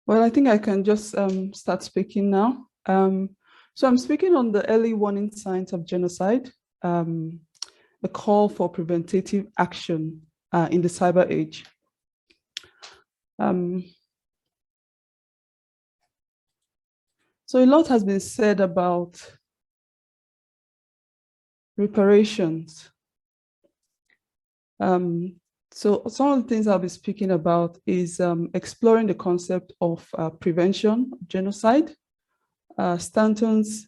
Well, I think I can just start speaking now. So I'm speaking on the early warning signs of genocide, a call for preventative action in the cyber age. So a lot has been said about reparations. So some of the things I'll be speaking about is exploring the concept of prevention of genocide, Stanton's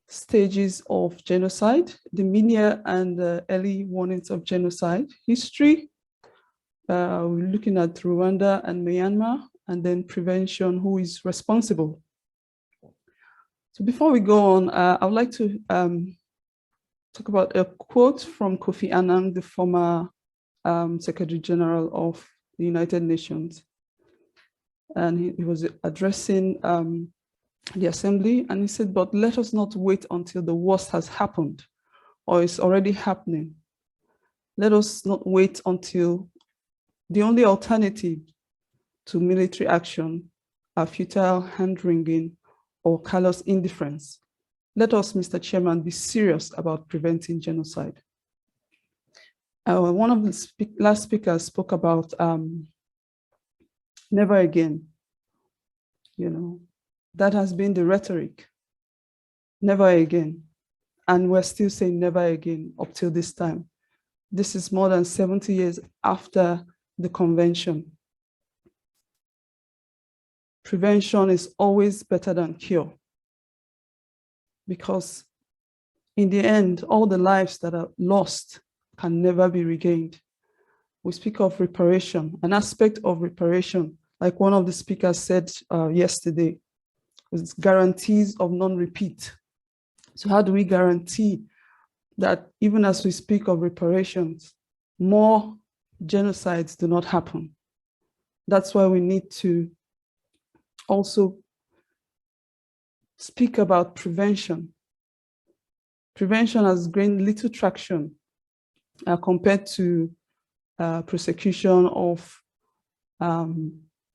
stages of genocide, the media and the early warnings of genocide, history. We're looking at Rwanda and Myanmar, and then prevention, who is responsible. So before we go on, I would like to talk about a quote from Kofi Annan, the former Secretary General of the United Nations. And he was addressing the assembly, and he said, but let us not wait until the worst has happened or is already happening. Let us not wait until the only alternative to military action are futile hand-wringing or callous indifference. Let us, Mr. Chairman, be serious about preventing genocide. One of the last speakers spoke about never again. You know, that has been the rhetoric, never again. And we're still saying never again up till this time. This is more than 70 years after the convention. Prevention is always better than cure, because in the end, all the lives that are lost can never be regained. We speak of reparation, an aspect of reparation, like one of the speakers said yesterday, is guarantees of non-repeat. So how do we guarantee that even as we speak of reparations, more genocides do not happen? That's why we need to also speak about prevention. Prevention has gained little traction compared to prosecution of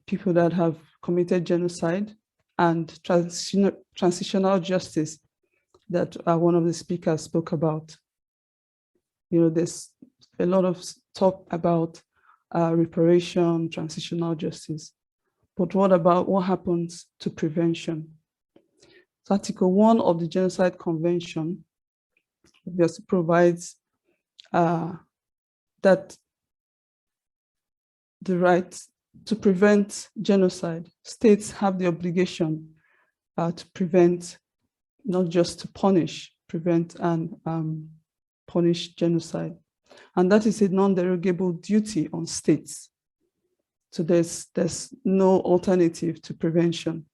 people that have committed genocide and transitional justice that one of the speakers spoke about. You know, there's a lot of talk about reparation, transitional justice, but what about what happens to prevention? So Article 1 of the Genocide Convention obviously provides that the right to prevent genocide, states have the obligation to prevent, not just to punish, prevent and punish genocide. And that is a non-derogable duty on states. So there's no alternative to prevention.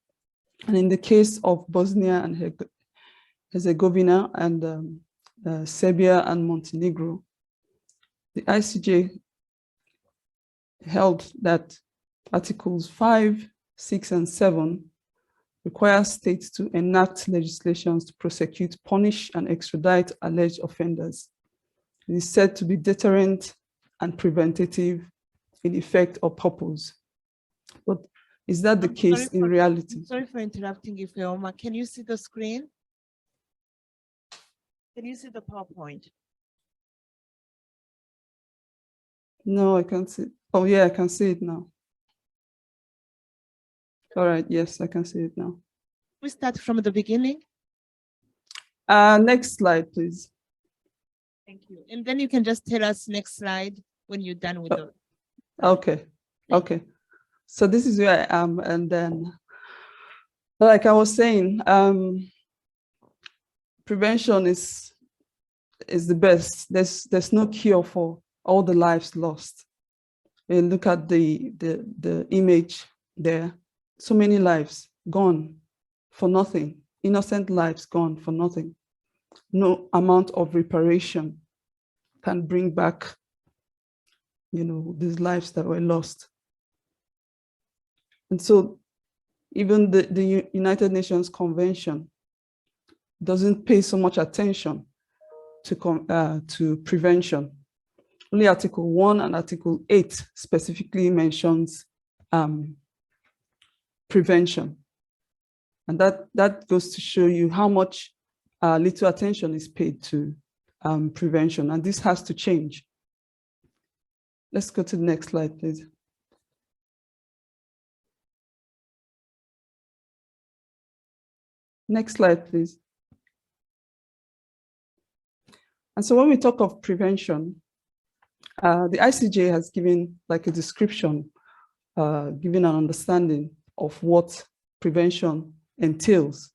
And in the case of Bosnia and Herzegovina and Serbia and Montenegro, the ICJ held that Articles 5, 6, and 7 require states to enact legislations to prosecute, punish, and extradite alleged offenders. It is said to be deterrent and preventative in effect or purpose. But is that the case in reality? Sorry for interrupting you, Ifeoma. Can you see the screen? Can you see the PowerPoint? No, I can't see. Oh yeah, I can see it now. All right, yes, I can see it now. We start from the beginning. Next slide, please. Thank you. And then you can just tell us next slide when you're done with the. Okay, okay. So this is where I am, and then, like I was saying, prevention is the best. There's no cure for all the lives lost. And look at the image there. So many lives gone for nothing. Innocent lives gone for nothing. No amount of reparation can bring back, you know, these lives that were lost. And so even the United Nations Convention doesn't pay so much attention to prevention. Only Article 1 and Article 8 specifically mentions prevention. And that goes to show you how much little attention is paid to prevention, and this has to change. Let's go to the next slide, please. Next slide, please. And so when we talk of prevention, the ICJ has given like a description, giving an understanding of what prevention entails.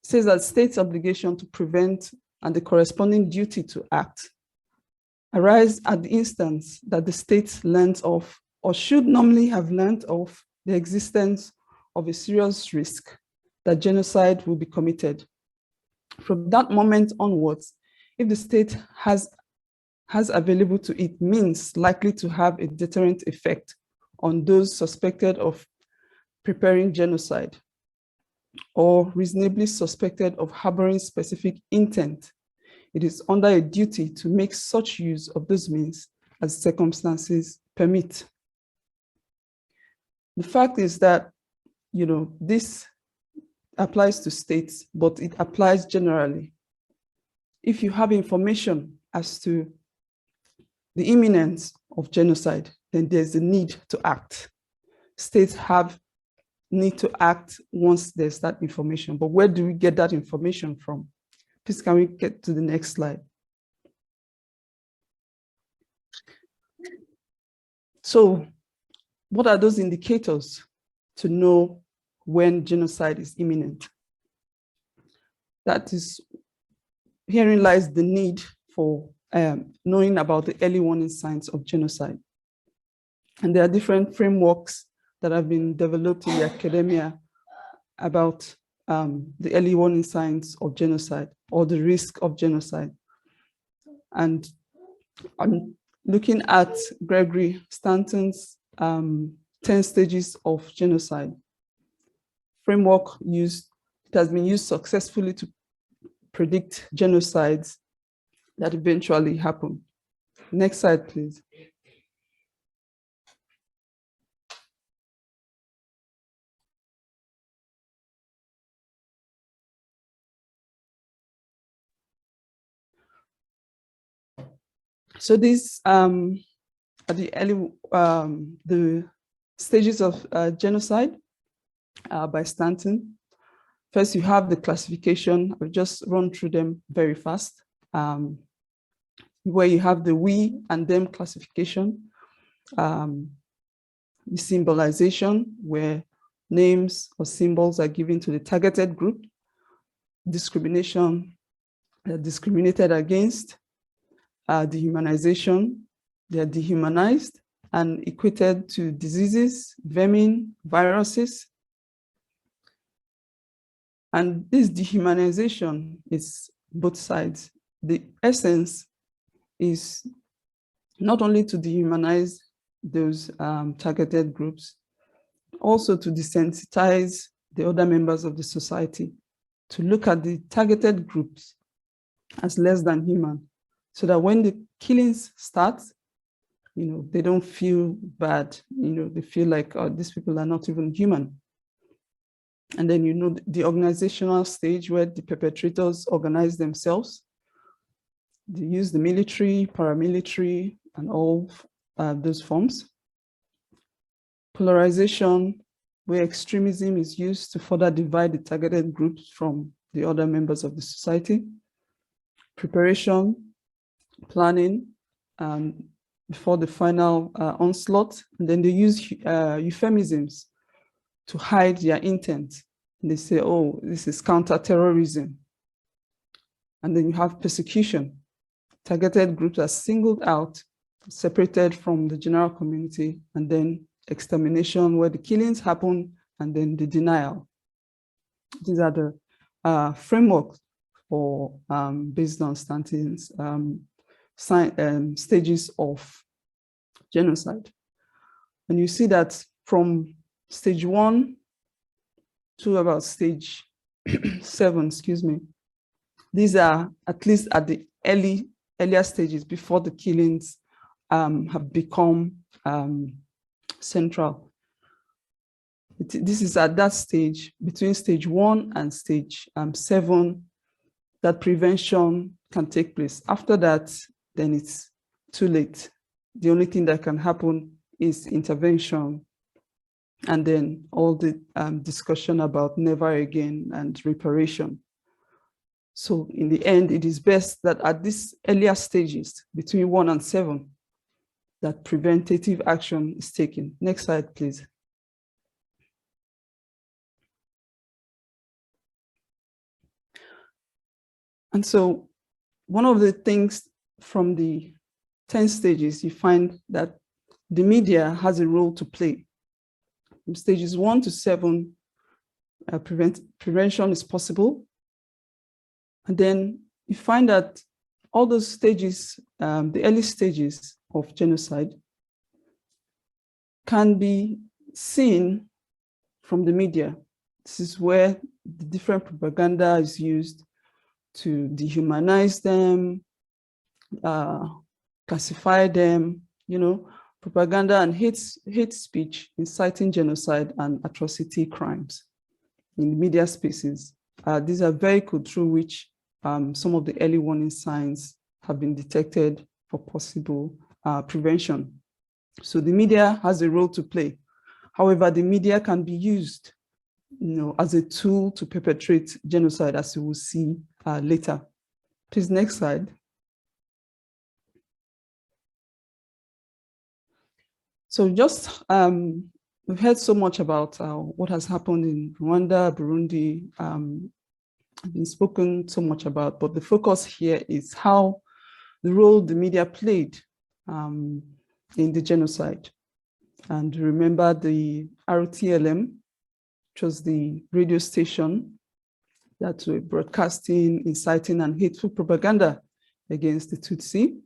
It says that state's obligation to prevent and the corresponding duty to act arise at the instance that the state learns of or should normally have learned of the existence of a serious risk that genocide will be committed. From that moment onwards, if the state has available to it means likely to have a deterrent effect on those suspected of preparing genocide or reasonably suspected of harboring specific intent, it is under a duty to make such use of those means as circumstances permit. The fact is that, this applies to states, but it applies generally. If you have information as to the imminence of genocide, then there's a need to act. States need to act once there's that information. But where do we get that information from? Please, can we get to the next slide? So what are those indicators to know when genocide is imminent? That is, herein lies the need for knowing about the early warning signs of genocide. And there are different frameworks that have been developed in the academia about the early warning signs of genocide or the risk of genocide. And I'm looking at Gregory Stanton's 10 stages of genocide framework. It has been used successfully to predict genocides that eventually happen. Next slide, please. So these are the stages of genocide by Stanton. First, you have the classification. I'll just run through them very fast. Where you have the we and them classification, the symbolization, where names or symbols are given to the targeted group, discrimination, discriminated against, dehumanization, they are dehumanized and equated to diseases, vermin, viruses. And this dehumanization is both sides. The essence is not only to dehumanize those targeted groups, also to desensitize the other members of the society, to look at the targeted groups as less than human, so that when the killings start, they don't feel bad. They feel like, oh, these people are not even human. And then, the organizational stage where the perpetrators organize themselves. They use the military, paramilitary, and all those forms. Polarization, where extremism is used to further divide the targeted groups from the other members of the society. Preparation, planning, before the final onslaught. And then they use euphemisms to hide their intent. And they say, oh, this is counter-terrorism. And then you have persecution. Targeted groups are singled out, separated from the general community, and then extermination, where the killings happen, and then the denial. These are the frameworks for, based on Stanton's stages of genocide. And you see that from stage 1 to about stage 7, these are at least at the earlier stages before the killings have become central. This is at that stage, between stage 1 and stage 7, that prevention can take place. After that, then it's too late. The only thing that can happen is intervention, and then all the discussion about never again and reparation. So in the end, it is best that at these earlier stages, between 1 and 7, that preventative action is taken. Next slide, please. And so one of the things from the 10 stages, you find that the media has a role to play. From stages 1 to 7, prevention is possible. And then you find that all those stages, the early stages of genocide, can be seen from the media. This is where the different propaganda is used to dehumanize them, classify them, propaganda and hate speech inciting genocide and atrocity crimes in the media spaces. These are vehicles through which some of the early warning signs have been detected for possible prevention. So the media has a role to play. However, the media can be used as a tool to perpetrate genocide, as you will see later. Please, next slide. So just, we've heard so much about what has happened in Rwanda, Burundi, been spoken so much about, but the focus here is how the role the media played in the genocide. And remember the RTLM, which was the radio station that were broadcasting, inciting and hateful propaganda against the Tutsi,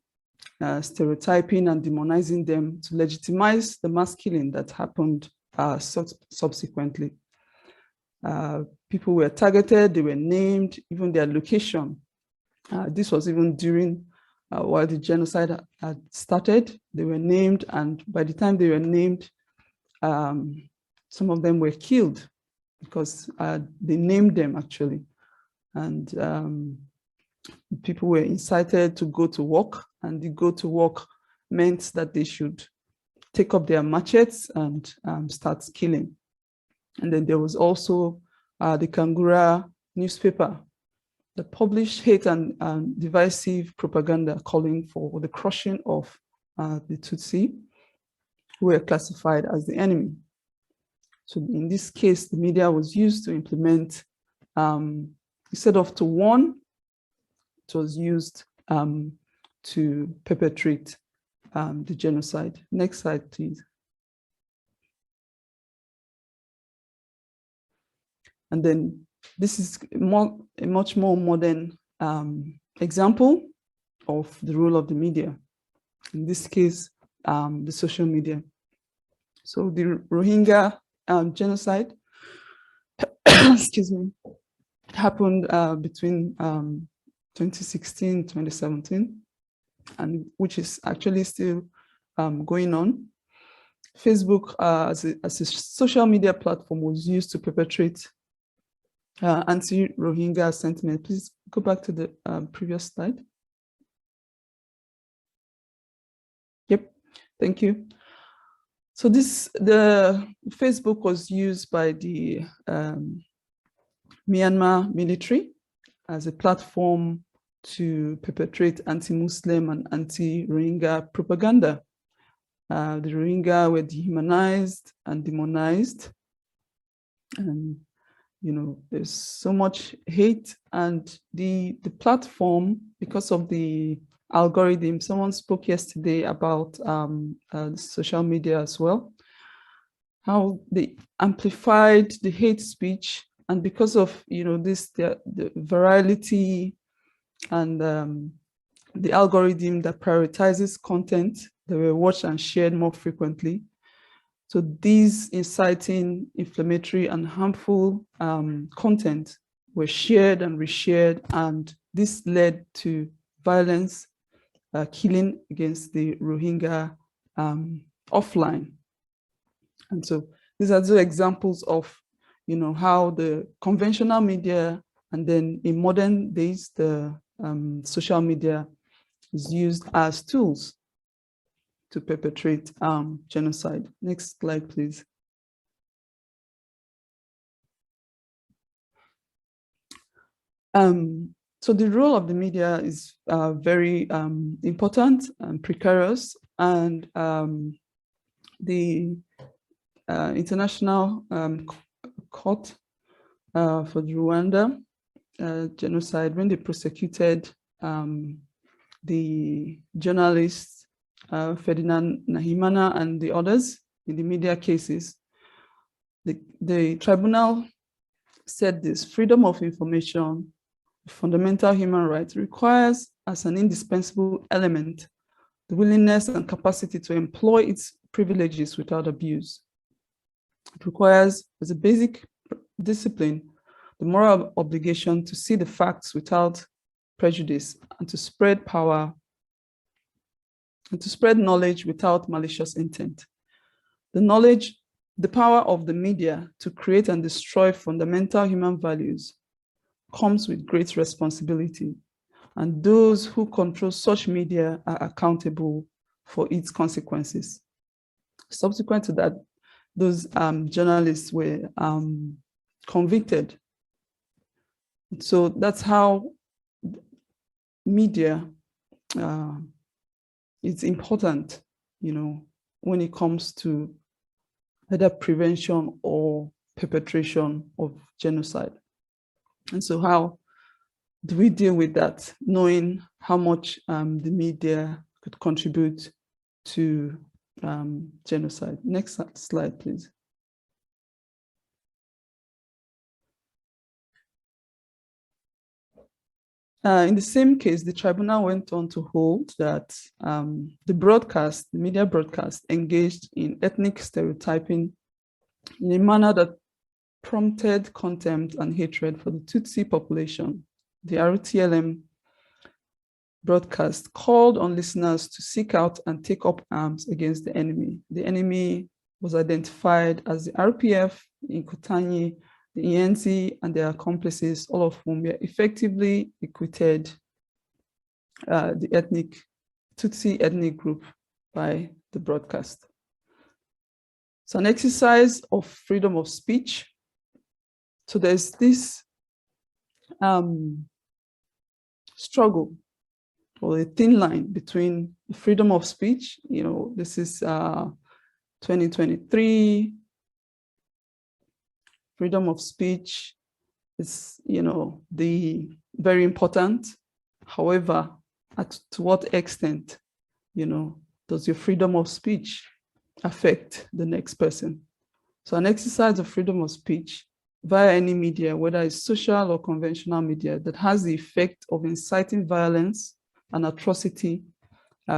stereotyping and demonizing them to legitimize the mass killing that happened subsequently. People were targeted, they were named, even their location. This was even during while the genocide had started. They were named, and by the time they were named, some of them were killed because they named them actually. And people were incited to go to work, and the go to work meant that they should take up their machetes and start killing. And then there was also the Kangura newspaper that published hate and divisive propaganda calling for the crushing of the Tutsi, who were classified as the enemy. So in this case, the media was used to implement, instead of to warn, it was used to perpetrate the genocide. Next slide, please. And then this is a much more modern example of the role of the media. In this case, the social media. So the Rohingya genocide, excuse me, happened between 2016, 2017, and which is actually still going on. Facebook as a social media platform was used to perpetrate anti-Rohingya sentiment. Please go back to the previous slide. Yep, thank you. So the Facebook was used by the Myanmar military as a platform to perpetrate anti-Muslim and anti-Rohingya propaganda. The Rohingya were dehumanized and demonized. And there's so much hate, and the platform, because of the algorithm, someone spoke yesterday about social media as well, how they amplified the hate speech, and because of the virality and the algorithm that prioritizes content that were watched and shared more frequently. So these inciting, inflammatory, and harmful content were shared and reshared, and this led to violence, killing against the Rohingya offline. And so these are two examples of, how the conventional media and then in modern days, the social media is used as tools to perpetrate genocide. Next slide, please. So the role of the media is very important and precarious, and the International Court for the Rwanda genocide, when they prosecuted the journalists Ferdinand Nahimana and the others in the media cases, the tribunal said this: freedom of information, fundamental human rights, requires as an indispensable element the willingness and capacity to employ its privileges without abuse. It requires as a basic discipline the moral obligation to see the facts without prejudice and to spread power and to spread knowledge without malicious intent. The power of the media to create and destroy fundamental human values comes with great responsibility, and those who control such media are accountable for its consequences. Subsequent to that, those journalists were convicted. So that's how media is important, when it comes to either prevention or perpetration of genocide. And so how do we deal with that, knowing how much the media could contribute to genocide? Next slide, please. In the same case, the tribunal went on to hold that the media broadcast engaged in ethnic stereotyping in a manner that prompted contempt and hatred for the Tutsi population. The RTLM broadcast called on listeners to seek out and take up arms against the enemy. The enemy was identified as the RPF in Kotanyi, the ENC and their accomplices, all of whom were effectively acquitted the Tutsi ethnic group by the broadcast. It's an exercise of freedom of speech. So there's this struggle or a thin line between freedom of speech, this is 2023, freedom of speech is, the very important. However, to what extent, does your freedom of speech affect the next person? So an exercise of freedom of speech via any media, whether it's social or conventional media, that has the effect of inciting violence and atrocity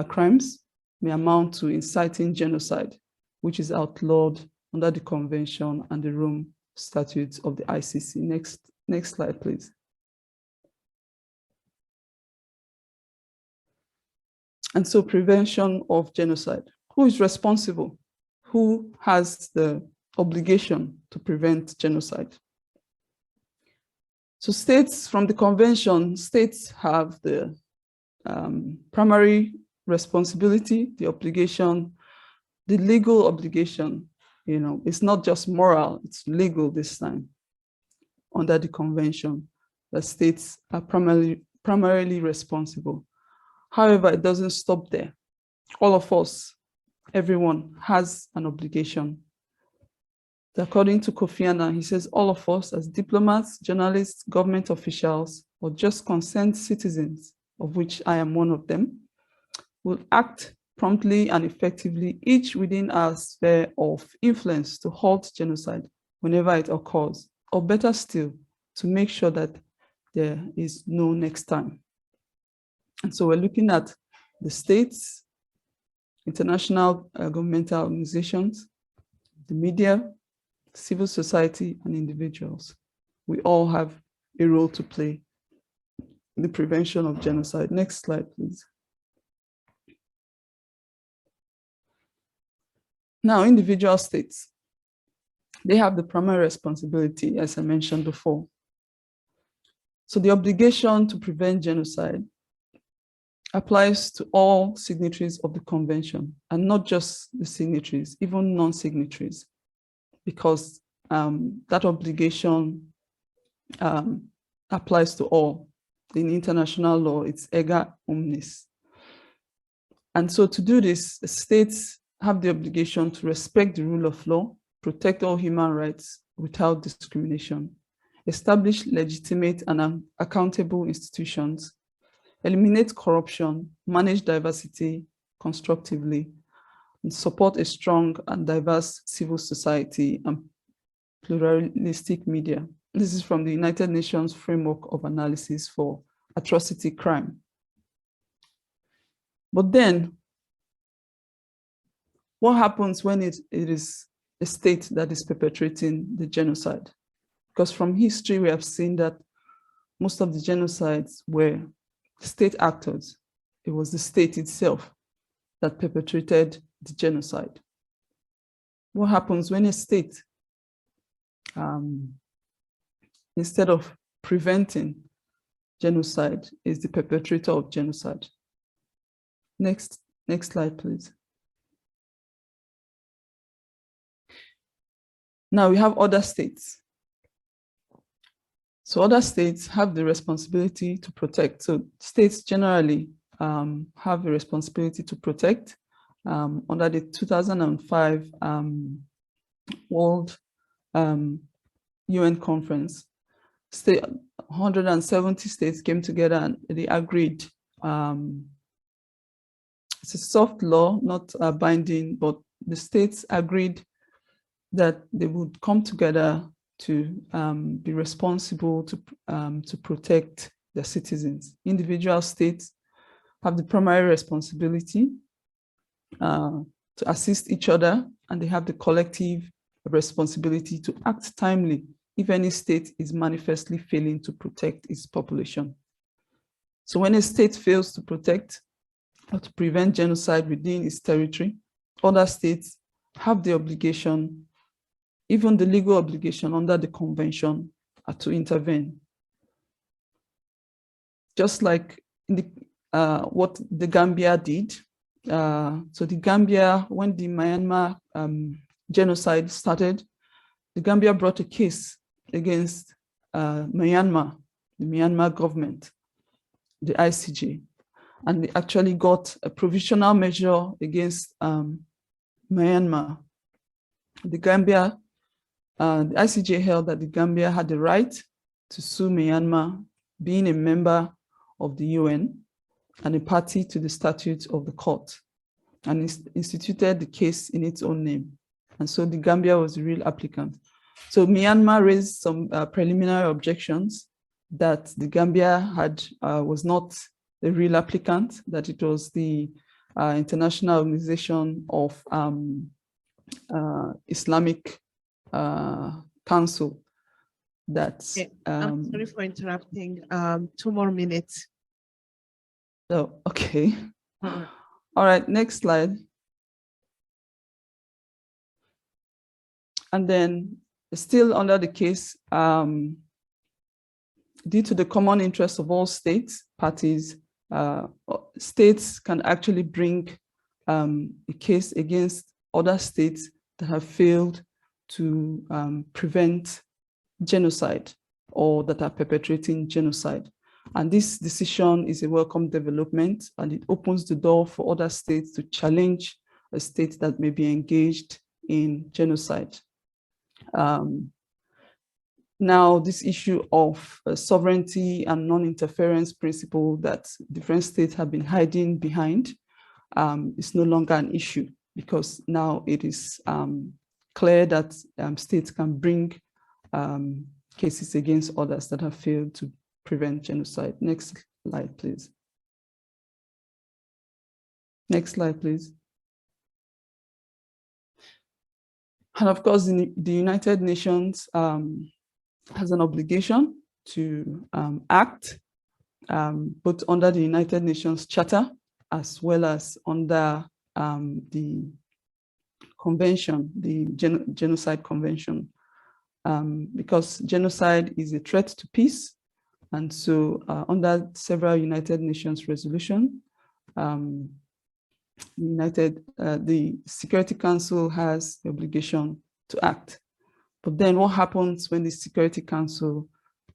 crimes may amount to inciting genocide, which is outlawed under the Convention and the Rome Statutes of the ICC. Next slide, please. And so prevention of genocide. Who is responsible? Who has the obligation to prevent genocide? So states, from the convention, states have the primary responsibility, the obligation, the legal obligation. It's not just moral, it's legal this time. Under the convention, the states are primarily responsible. However, it doesn't stop there. All of us, everyone has an obligation. According to Kofi Annan, he says, all of us as diplomats, journalists, government officials, or just concerned citizens, of which I am one of them, will act promptly and effectively, each within our sphere of influence, to halt genocide whenever it occurs, or better still, to make sure that there is no next time. And so we're looking at the states, international governmental organizations, the media, civil society, and individuals. We all have a role to play in the prevention of genocide. Next slide, please. Now, individual states. They have the primary responsibility, as I mentioned before. So the obligation to prevent genocide applies to all signatories of the convention, and not just the signatories, even non-signatories, because that obligation applies to all. In international law, it's erga omnes. And so to do this, states have the obligation to respect the rule of law, protect all human rights without discrimination, establish legitimate and accountable institutions, eliminate corruption, manage diversity constructively, and support a strong and diverse civil society and pluralistic media. This is from the United Nations Framework of Analysis for Atrocity Crime. But then, what happens when it is a state that is perpetrating the genocide? Because from history, we have seen that most of the genocides were state actors. It was the state itself that perpetrated the genocide. What happens when a state, instead of preventing genocide, is the perpetrator of genocide? Next slide, please. Now we have other states. So other states have the responsibility to protect. So states generally have the responsibility to protect. Under the 2005 World UN Conference, 170 states came together and they agreed. It's a soft law, not binding, but the states agreed that they would come together to be responsible to protect their citizens. Individual states have the primary responsibility to assist each other, and they have the collective responsibility to act timely if any state is manifestly failing to protect its population. So when a state fails to protect or to prevent genocide within its territory, other states have the obligation, even the legal obligation under the convention, to intervene. Just like in the, what the Gambia did. So the Gambia, when the Myanmar genocide started, the Gambia brought a case against Myanmar, the Myanmar government, the ICJ, and they actually got a provisional measure against Myanmar. The Gambia, the ICJ held that the Gambia had the right to sue Myanmar, being a member of the UN and a party to the statutes of the court, and instituted the case in its own name. And so the Gambia was the real applicant. So Myanmar raised some preliminary objections that the Gambia was not the real applicant, that it was the International Organization of Islamic Council that... I'm sorry for interrupting. 2 more minutes. Oh, okay. All right, next slide. And then still under the case, due to the common interest of all states, parties, states can actually bring a case against other states that have failed to prevent genocide or that are perpetrating genocide. And this decision is a welcome development, and it opens the door for other states to challenge a state that may be engaged in genocide. Now, this issue of sovereignty and non-interference principle that different states have been hiding behind is no longer an issue, because now it is clear that states can bring cases against others that have failed to prevent genocide. Next slide, please. Next slide, please. And of course, the United Nations has an obligation to act both under the United Nations Charter as well as under the convention, the Genocide Convention, because genocide is a threat to peace. And so under several United Nations resolution, the Security Council has the obligation to act. But then what happens when the Security Council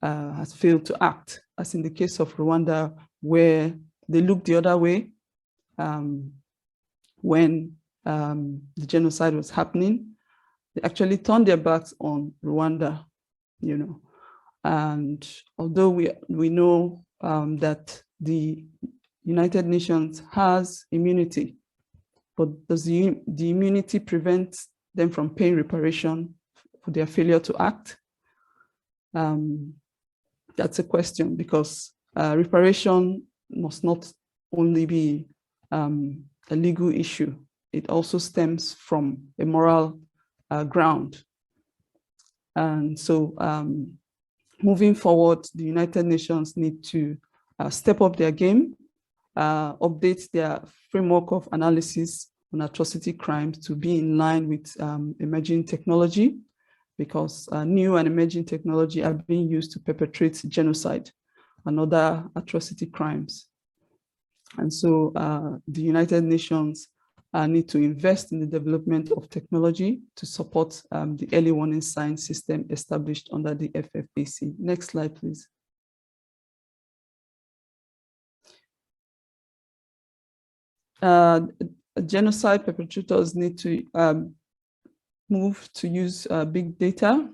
has failed to act, as in the case of Rwanda, where they looked the other way when the genocide was happening? They actually turned their backs on Rwanda, you know. And although we know that the United Nations has immunity, but does the immunity prevent them from paying reparation for their failure to act? That's a question, because reparation must not only be a legal issue, it also stems from a moral ground. And so moving forward, the United Nations need to step up their game, update their framework of analysis on atrocity crimes to be in line with emerging technology, because new and emerging technology are being used to perpetrate genocide and other atrocity crimes. And so the United Nations need to invest in the development of technology to support the early warning sign system established under the FFBC. Next slide, please. Genocide perpetrators need to move to use big data,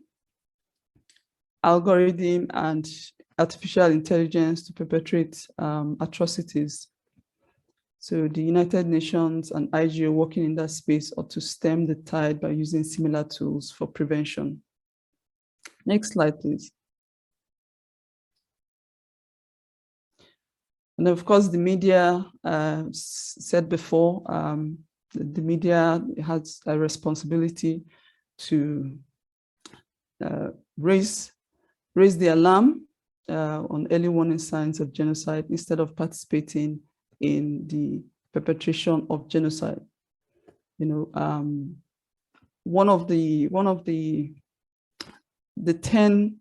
algorithm, and artificial intelligence to perpetrate atrocities. So the United Nations and IGO working in that space ought to stem the tide by using similar tools for prevention. Next slide, please. And of course, the media, said before, the media has a responsibility to raise the alarm on early warning signs of genocide instead of participating in the perpetration of genocide. You know, one of the 10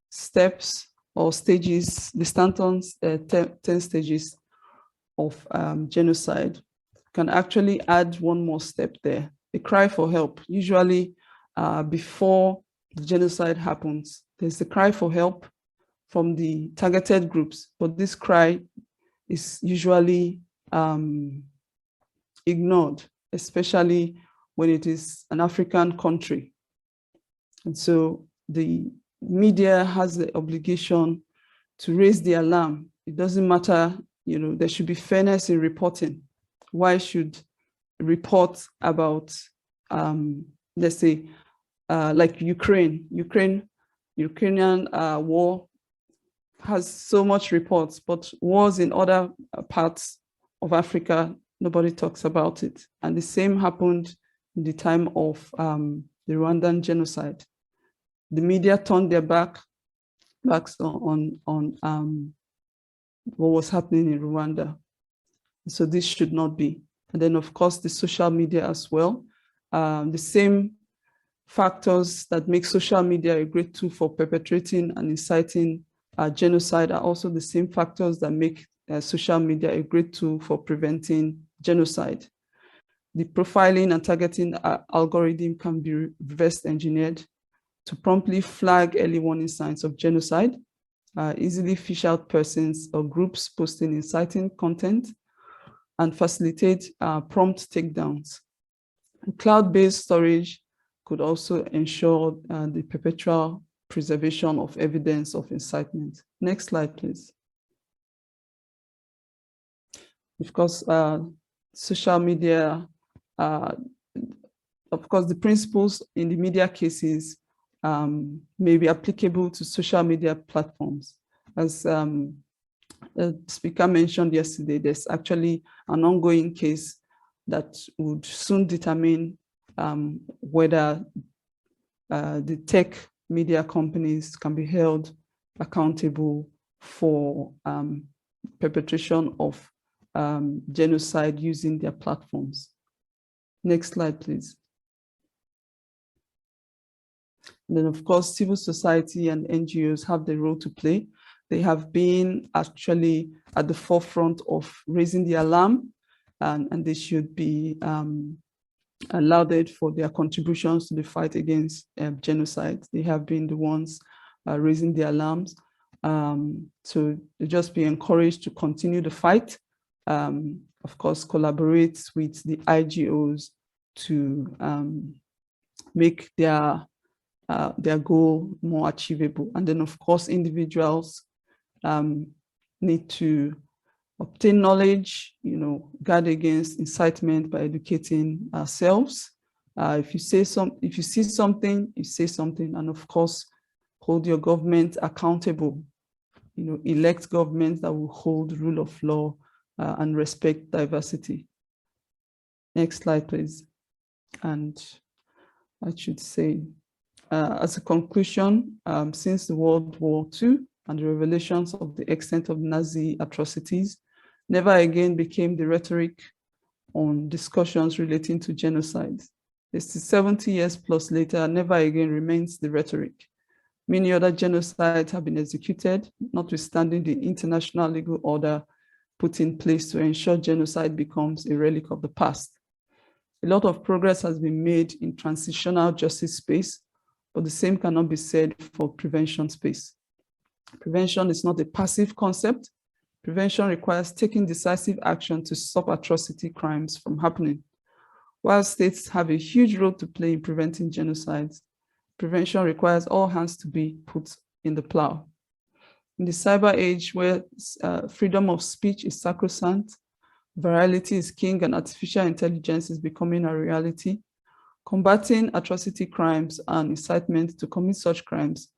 steps or stages, the Stanton's 10 stages of genocide, can actually add one more step there, a cry for help. Usually before the genocide happens, there's a cry for help from the targeted groups, but this cry is usually ignored, especially when it is an African country. And so the media has the obligation to raise the alarm. It doesn't matter, you know, there should be fairness in reporting. Why should report about, let's say, like Ukrainian war has so much reports, but wars in other parts of Africa, nobody talks about it. And the same happened in the time of the Rwandan genocide. The media turned their backs on what was happening in Rwanda. So this should not be. And then of course, the social media as well. The same factors that make social media a great tool for perpetrating and inciting genocide are also the same factors that make social media a great tool for preventing genocide. The profiling and targeting algorithm can be reverse engineered to promptly flag early warning signs of genocide, easily fish out persons or groups posting inciting content, and facilitate prompt takedowns. Cloud-based storage could also ensure the perpetual preservation of evidence of incitement. Next slide, please. Of course, social media, of course, the principles in the media cases may be applicable to social media platforms. As the speaker mentioned yesterday, there's actually an ongoing case that would soon determine whether the tech media companies can be held accountable for perpetration of genocide using their platforms. Next slide, please. And then, of course, civil society and NGOs have the role to play. They have been actually at the forefront of raising the alarm, and they should be lauded for their contributions to the fight against genocide. They have been the ones raising the alarms. So they just be encouraged to continue the fight. Of course, collaborate with the IGOs to make their goal more achievable. And then, of course, individuals need to obtain knowledge, guard against incitement by educating ourselves. If you see something, you say something, and of course, hold your government accountable. Elect governments that will hold rule of law and respect diversity. Next slide, please. And I should say, as a conclusion, since the World War II and the revelations of the extent of Nazi atrocities, never again became the rhetoric on discussions relating to genocide. This is 70 years plus later, never again remains the rhetoric. Many other genocides have been executed, notwithstanding the international legal order put in place to ensure genocide becomes a relic of the past. A lot of progress has been made in transitional justice space, but the same cannot be said for prevention space. Prevention is not a passive concept. Prevention requires taking decisive action to stop atrocity crimes from happening. While states have a huge role to play in preventing genocides, prevention requires all hands to be put in the plow. In the cyber age, where freedom of speech is sacrosanct, virality is king, and artificial intelligence is becoming a reality, combating atrocity crimes and incitement to commit such crimes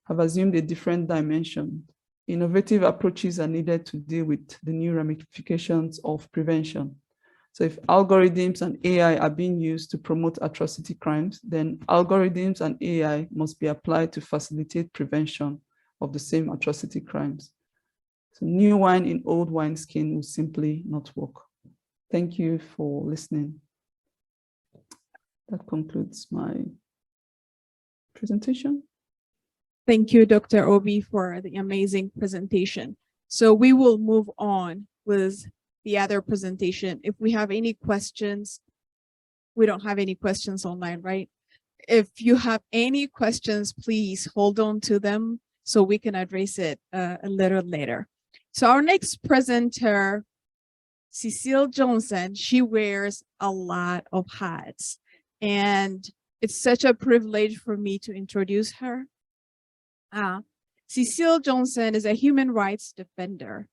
have assumed a different dimension. Innovative approaches are needed to deal with the new ramifications of prevention. So if algorithms and AI are being used to promote atrocity crimes, then algorithms and AI must be applied to facilitate prevention of the same atrocity crimes. So new wine in old wineskin will simply not work. Thank you for listening. That concludes my presentation. Thank you, Dr. Obi, for the amazing presentation. So we will move on with the other presentation. If we have any questions, we don't have any questions online, right? If you have any questions, please hold on to them so we can address it a little later. So our next presenter, Cecile Johnson, she wears a lot of hats, and it's such a privilege for me to introduce her. Cecile Johnson is a human rights defender.